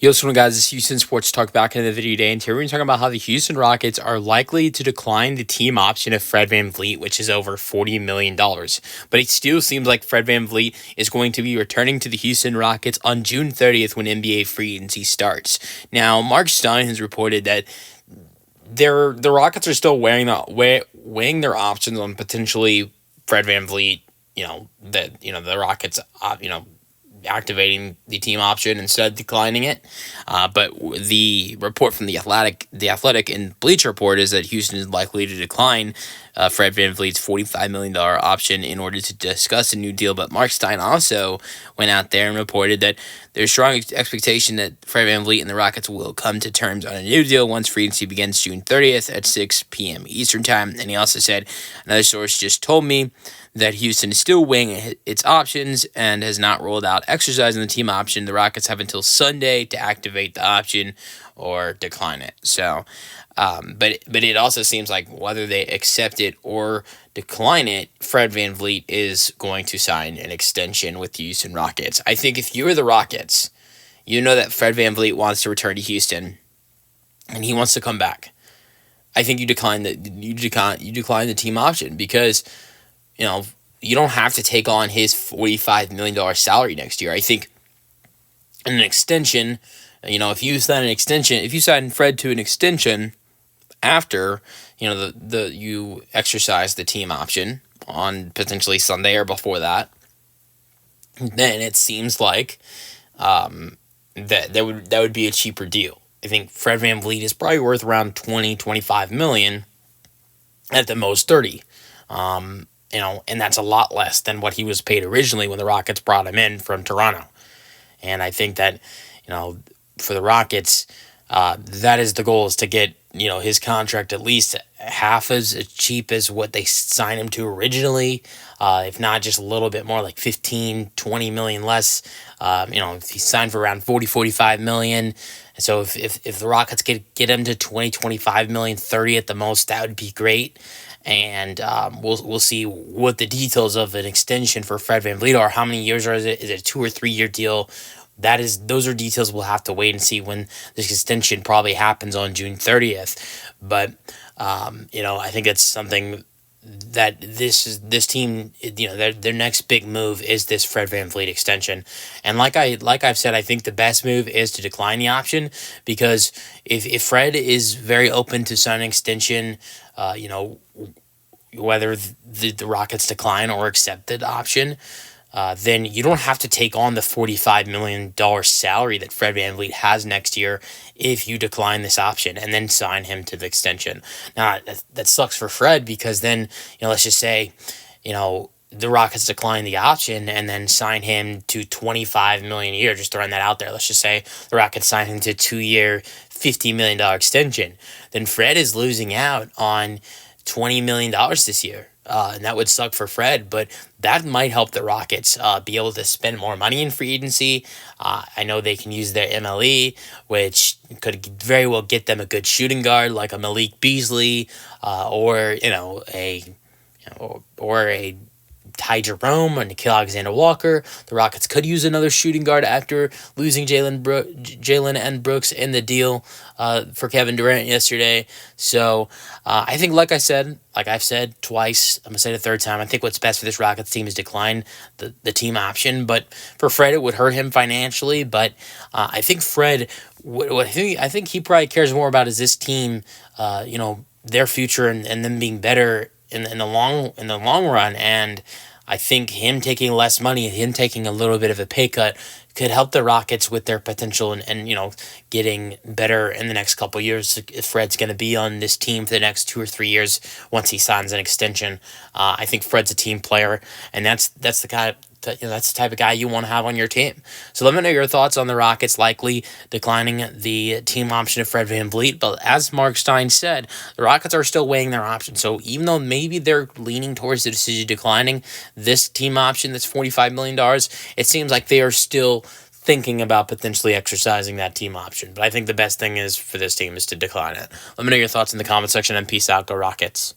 Yo, what's going on, guys? This is Houston Sports Talk back in the video today, and here we're talking about how the Houston Rockets are likely to decline the team option of Fred VanVleet, which is over $40 million. But it still seems like Fred VanVleet is going to be returning to the Houston Rockets on June 30th when NBA free agency starts. Now, Mark Stein has reported that the Rockets are still weighing their options on potentially Fred VanVleet. The Rockets, activating the team option instead of declining it. But the report from the Athletic and Bleacher Report is that Houston is likely to decline Fred VanVleet's $45 million option in order to discuss a new deal. But Mark Stein also went out there and reported that there's strong expectation that Fred VanVleet and the Rockets will come to terms on a new deal once free agency begins June 30th at 6 p.m. Eastern Time. And he also said, another source just told me that Houston is still weighing its options and has not ruled out exercising the team option. The Rockets have until Sunday to activate the option or decline it. So, but it also seems like whether they accept it or decline it, Fred VanVleet is going to sign an extension with the Houston Rockets. I think if you're the Rockets, you know that Fred VanVleet wants to return to Houston and he wants to come back. I think you decline the team option because you don't have to take on his $45 million salary next year. I think in an extension, if you sign Fred to an extension after, you exercise the team option on potentially Sunday or before that, then it seems like that would be a cheaper deal. I think Fred VanVleet is probably worth around $20-25 million, at the most 30. And that's a lot less than what he was paid originally when the Rockets brought him in from Toronto. And I think that, for the Rockets, that is the goal, is to get, his contract at least half as cheap as what they signed him to originally, if not just a little bit more, like 15-20 million less. If he signed for around 40-45 million. So if the Rockets get him to 20-25 million, 30 at the most, that would be great. And we'll see what the details of an extension for Fred VanVleet are. How many years is it? Is it a 2 or 3 year deal? Those are details we'll have to wait and see when this extension probably happens on June 30th. But I think it's something that this team, their next big move is this Fred VanVleet extension. And like I've said, I think the best move is to decline the option, because if Fred is very open to sign an extension, whether the Rockets decline or accept the option, then you don't have to take on the $45 million salary that Fred VanVleet has next year if you decline this option and then sign him to the extension. Now, that sucks for Fred, because then, let's just say, the Rockets decline the option and then sign him to $25 million a year, just throwing that out there. Let's just say the Rockets sign him to a 2-year, $50 million extension. Then Fred is losing out on $20 million this year. And that would suck for Fred, but that might help the Rockets be able to spend more money in free agency. I know they can use their MLE, which could very well get them a good shooting guard like a Malik Beasley, or a Ty Jerome or Nickeil Alexander-Walker. The Rockets could use another shooting guard after losing Jalen and Brooks in the deal for Kevin Durant yesterday. So I think, like I've said twice, I'm going to say it a third time, I think what's best for this Rockets team is decline the team option. But for Fred, it would hurt him financially. But I think Fred, I think he probably cares more about is this team, their future and them being better in the long run. And I think him taking less money, him taking a little bit of a pay cut, could help the Rockets with their potential and getting better in the next couple of years. If Fred's going to be on this team for the next 2 or 3 years once he signs an extension, I think Fred's a team player, and that's the guy. That's the type of guy you want to have on your team. So let me know your thoughts on the Rockets likely declining the team option of Fred VanVleet. But as Mark Stein said, the Rockets are still weighing their options. So even though maybe they're leaning towards the decision declining this team option that's $45 million, it seems like they are still thinking about potentially exercising that team option. But I think the best thing is for this team is to decline it. Let me know your thoughts in the comment section, and peace out. Go Rockets.